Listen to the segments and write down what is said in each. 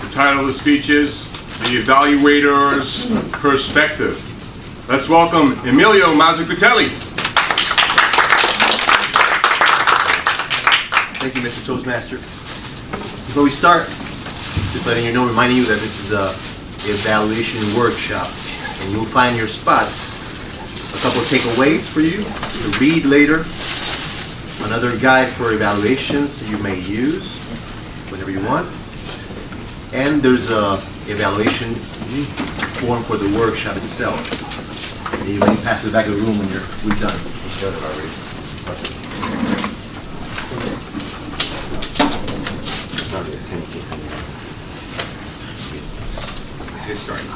The title of the speech is The Evaluator's Perspective. Let's welcome Emilio Mazzucatelli. Thank you, Mr. Toastmaster. Before we start, just letting you know, reminding you that this is a evaluation workshop, and you'll find in your spots a couple of takeaways for you to read later, another guide for evaluations that you may use whenever you want, and there's a evaluation form for the workshop itself. And you may pass it back to the room when we're done. Let's get started.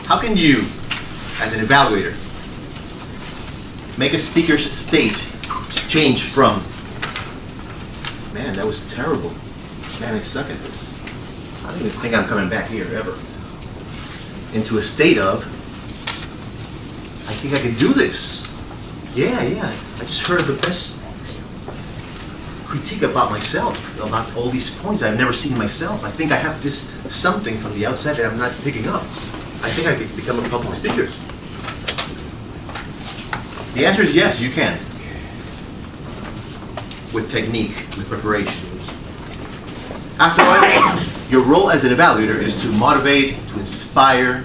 How can you, as an evaluator, make a speaker's state change from, man, that was terrible, man, I suck at this, I don't even think I'm coming back here ever, into a state of, I think I can do this. Yeah, I just heard the best critique about myself, about all these points I've never seen myself. I think I have this something from the outside that I'm not picking up. I think I could become a public speaker. The answer is yes, you can. With technique, with preparation. After all, your role as an evaluator is to motivate, to inspire,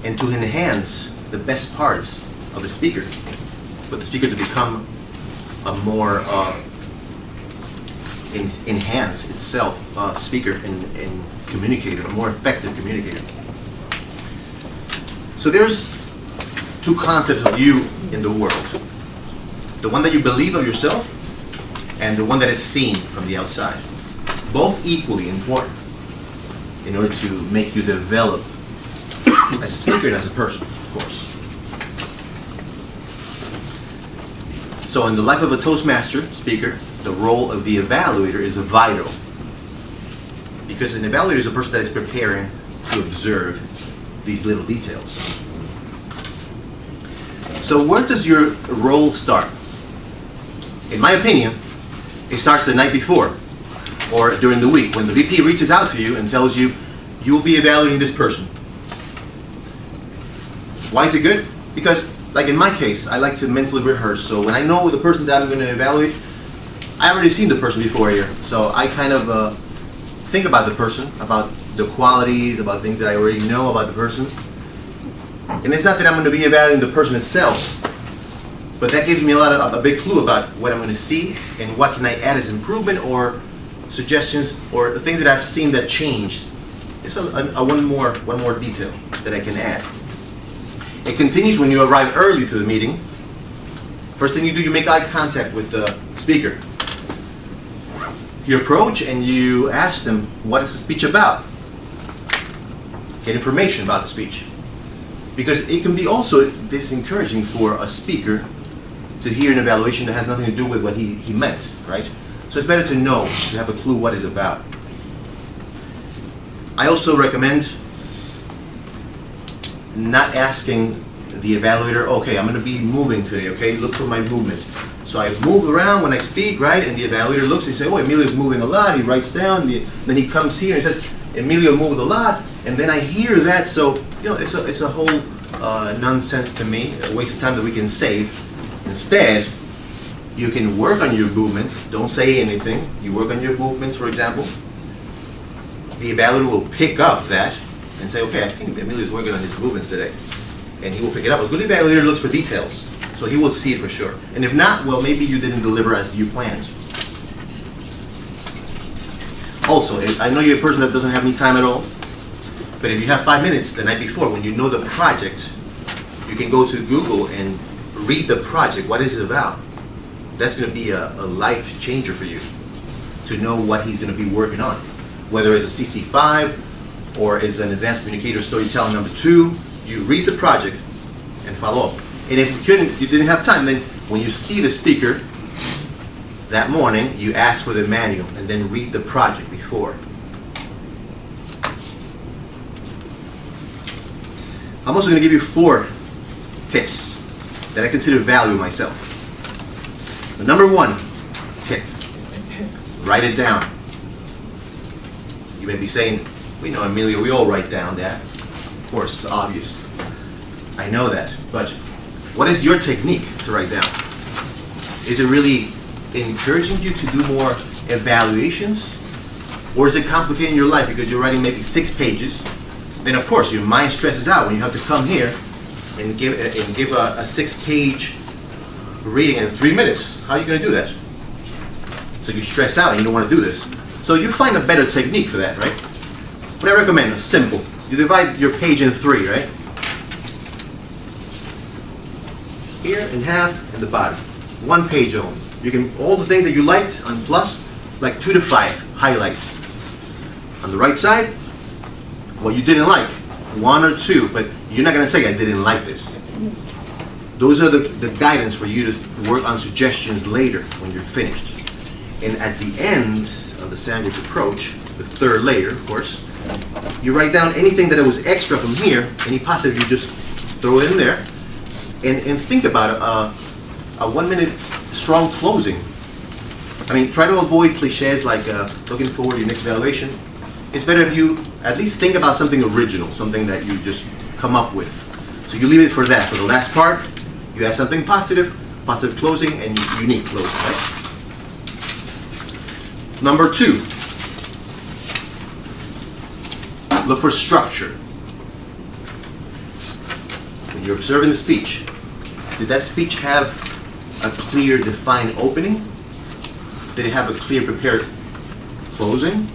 and to enhance the best parts of the speaker. For the speaker to become a more enhance itself speaker and communicator, a more effective communicator. So there's two concepts of you in the world. The one that you believe of yourself and the one that is seen from the outside. Both equally important in order to make you develop as a speaker and as a person, of course. So in the life of a Toastmaster speaker, the role of the evaluator is vital. Because an evaluator is a person that is preparing to observe these little details. So where does your role start? In my opinion, it starts the night before or during the week when the VP reaches out to you and tells you, you will be evaluating this person. Why is it good? Because, like in my case, I like to mentally rehearse. So when I know the person that I'm going to evaluate, I've already seen the person before here. So I kind of think about the person, about the qualities, about things that I already know about the person. And it's not that I'm going to be evaluating the person itself, but that gives me a big clue about what I'm going to see and what can I add as improvement or suggestions or the things that I've seen that changed. It's one more detail that I can add. It continues when you arrive early to the meeting. First thing you do, you make eye contact with the speaker. You approach and you ask them, what is the speech about? Get information about the speech. Because it can be also disencouraging for a speaker to hear an evaluation that has nothing to do with what he meant, right? So it's better to know, to have a clue what it's about. I also recommend not asking the evaluator, okay, I'm going to be moving today, okay, look for my movement. So I move around when I speak, right, and the evaluator looks and says, oh, Emilio's moving a lot, he writes down, then he comes here and says, Emilio moved a lot, and then I hear that, so, you know, it's a whole nonsense to me, a waste of time that we can save. Instead, you can work on your movements, don't say anything, you work on your movements, for example. The evaluator will pick up that and say, okay, I think Emilio's working on his movements today. And he will pick it up. A good evaluator looks for details, so he will see it for sure. And if not, well, maybe you didn't deliver as you planned. Also, I know you're a person that doesn't have any time at all, but if you have 5 minutes the night before, when you know the project, you can go to Google and read the project, what is it about? That's going to be a life changer for you, to know what he's going to be working on. Whether it's a CC5 or is an advanced communicator storytelling number 2, you read the project and follow up. And if you didn't have time, then when you see the speaker that morning, you ask for the manual and then read the project before. I'm also going to give you 4 tips that I consider value myself. The number 1 tip, write it down. You may be saying, we know, Emilio, we all write down that. Of course, it's obvious. I know that. But what is your technique to write down? Is it really encouraging you to do more evaluations? Or is it complicating your life because you're writing maybe 6 pages? Then of course your mind stresses out when you have to come here and give a 6-page reading in 3 minutes. How are you going to do that? So you stress out and you don't want to do this. So you find a better technique for that, right? What I recommend is simple. You divide your page in 3, right? Here in half and the bottom. 1 page only. You can, all the things that you liked on plus, like 2 to 5 highlights. On the right side, what you didn't like, 1 or 2, but you're not going to say I didn't like this. Those are the guidance for you to work on suggestions later when you're finished. And at the end of the sandwich approach, the 3rd layer, of course, you write down anything that was extra from here, any positive, you just throw it in there, and think about a 1-minute strong closing. I mean, try to avoid cliches like looking forward to your next evaluation. It's better if you at least think about something original, something that you just come up with. So you leave it for that. For the last part, you add something positive, positive closing, and unique closing, right? Number 2, look for structure. When you're observing the speech, did that speech have a clear, defined opening? Did it have a clear, prepared closing?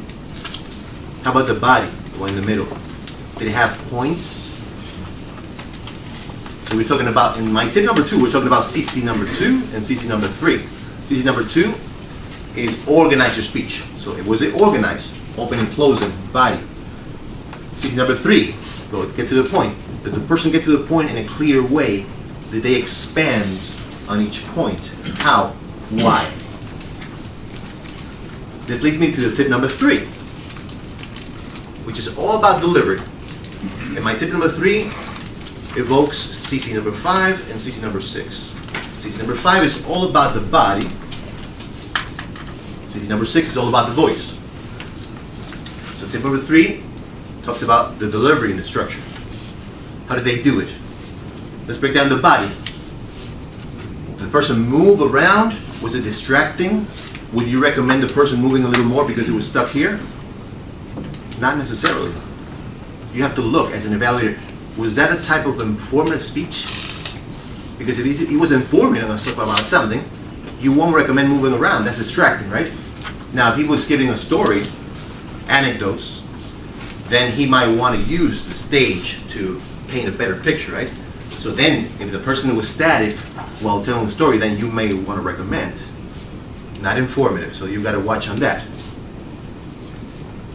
How about the body, the one in the middle? Did it have points? So we're talking about, in my tip number 2, we're talking about CC number 2 and CC number 3. CC number 2 is organize your speech. So was it organized? Opening, closing, body. CC number 3, get to the point. Did the person get to the point in a clear way? Did they expand on each point? How? Why? This leads me to the tip number 3, which is all about delivery. And my tip number 3 evokes CC number 5 and CC number 6. CC number 5 is all about the body. CC number 6 is all about the voice. So tip number 3 talks about the delivery and the structure. How did they do it? Let's break down the body. Did the person move around? Was it distracting? Would you recommend the person moving a little more because it was stuck here? Not necessarily. You have to look as an evaluator. Was that a type of informative speech? Because if he was informing us about something, you won't recommend moving around. That's distracting, right? Now, if he was giving a story, anecdotes, then he might want to use the stage to paint a better picture, right? So then, if the person was static while telling the story, then you may want to recommend. Not informative, so you've got to watch on that.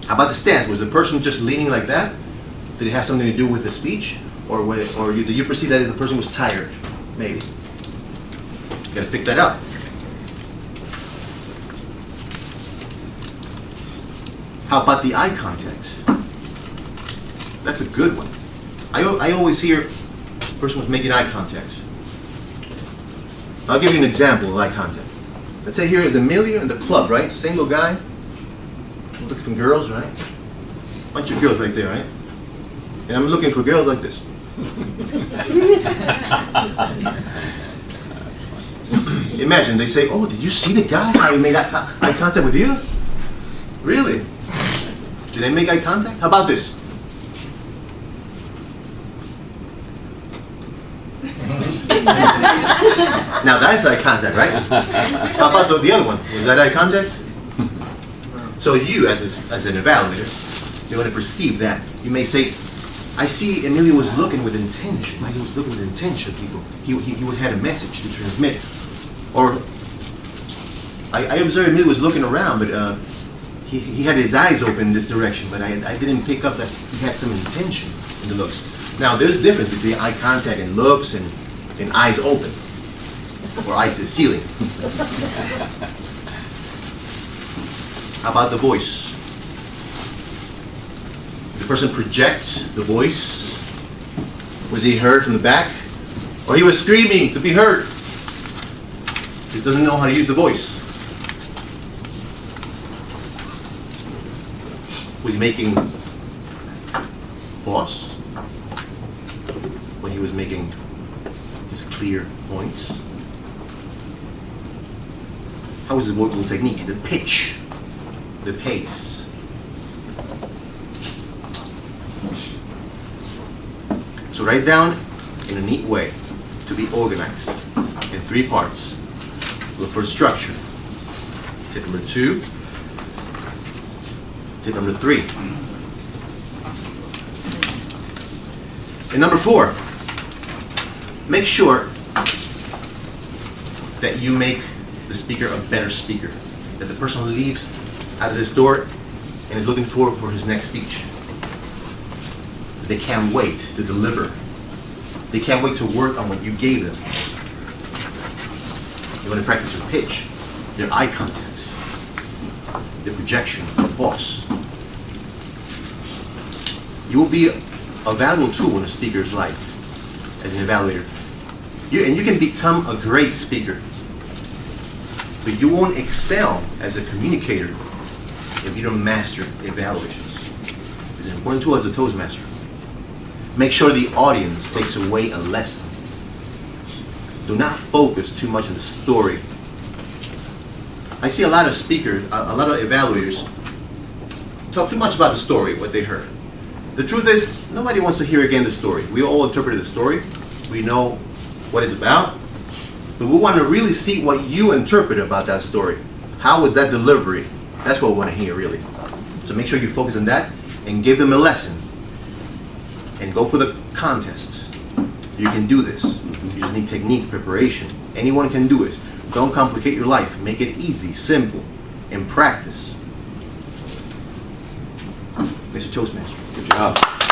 How about the stance? Was the person just leaning like that? Did it have something to do with the speech? Or did you perceive that the person was tired? Maybe. You got to pick that up. How about the eye contact? That's a good one. I always hear the person was making eye contact. I'll give you an example of eye contact. Let's say here is Emilio in the club, right? Single guy. Looking for girls, right? Bunch of girls right there, right? And I'm looking for girls like this. Imagine they say, "Oh, did you see the guy? How he made eye contact with you? Really? Did they make eye contact? How about this?" Now that's eye contact, right? How about the other one? Was that eye contact? So you, as an evaluator, you're going to perceive that. You may say, "I see Emilio was looking with intention." He was looking with intention, people. He would have a message to transmit. Or I observed Emilio was looking around, but he had his eyes open in this direction, but I didn't pick up that he had some intention in the looks. Now, there's a difference between eye contact and looks and eyes open, or eyes to the ceiling. How about the voice? Did the person project the voice? Was he heard from the back? Or he was screaming to be heard? He doesn't know how to use the voice. was making boss, when he was making his clear points? How was his vocal technique? The pitch, the pace. So write down in a neat way to be organized in 3 parts. Look for structure. Tip number 2. Tip number 3. And number 4, make sure that you make the speaker a better speaker. That the person leaves out of this door and is looking forward for his next speech. They can't wait to deliver. They can't wait to work on what you gave them. You want to practice your pitch, their eye contact, their projection, the boss. You will be a valuable tool in a speaker's life as an evaluator. And you can become a great speaker, but you won't excel as a communicator if you don't master evaluations. It's an important tool as a toastmaster. Make sure the audience takes away a lesson. Do not focus too much on the story. I see a lot of speakers, a lot of evaluators talk too much about the story, what they heard. The truth is, nobody wants to hear again the story. We all interpreted the story. We know what it's about. But we want to really see what you interpret about that story. How was that delivery? That's what we want to hear, really. So make sure you focus on that and give them a lesson. And go for the contest. You can do this. You just need technique, preparation. Anyone can do it. Don't complicate your life. Make it easy, simple, and practice. Mr. Toastmaster. Good job.